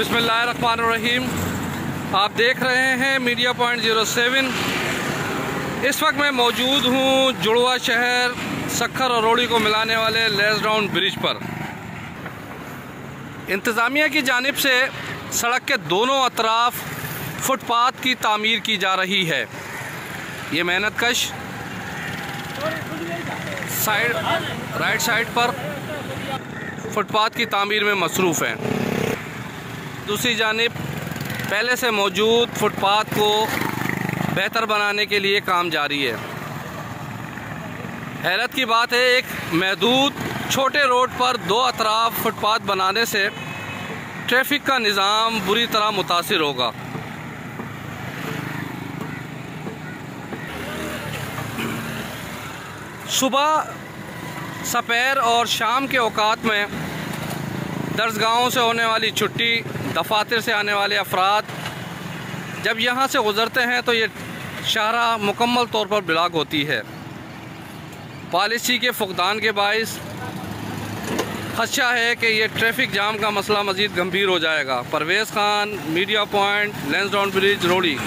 बिस्मिल्लाहिर्रहमानिर्रहीम। आप देख रहे हैं मीडिया पॉइंट 07। इस वक्त मैं मौजूद हूँ जुड़वा शहर सक्खर और रोड़ी को मिलाने वाले लेसडाउन ब्रिज पर। इंतज़ामिया की जानिब से सड़क के दोनों अतराफ फुटपाथ की तामीर की जा रही है। ये मेहनतकश राइट साइड पर फुटपाथ की तामीर में मसरूफ़ हैं। दूसरी जानिब पहले से मौजूद फुटपाथ को बेहतर बनाने के लिए काम जारी है। हैरत की बात है, एक महदूद छोटे रोड पर दो अतराफ फुटपाथ बनाने से ट्रैफिक का निज़ाम बुरी तरह मुतासिर होगा। सुबह सपैर और शाम के औकात में दर्सगाहों से होने वाली छुट्टी, दफातर से आने वाले अफराद जब यहाँ से गुज़रते हैं तो ये शाहराह मुकम्मल तौर पर ब्लॉक होती है। पॉलिसी के फुकदान के बाइस खदशा है कि ये ट्रैफिक जाम का मसला मज़ीद गंभीर हो जाएगा। Parvez Khan, media point, Lansdowne bridge, रोड़ी।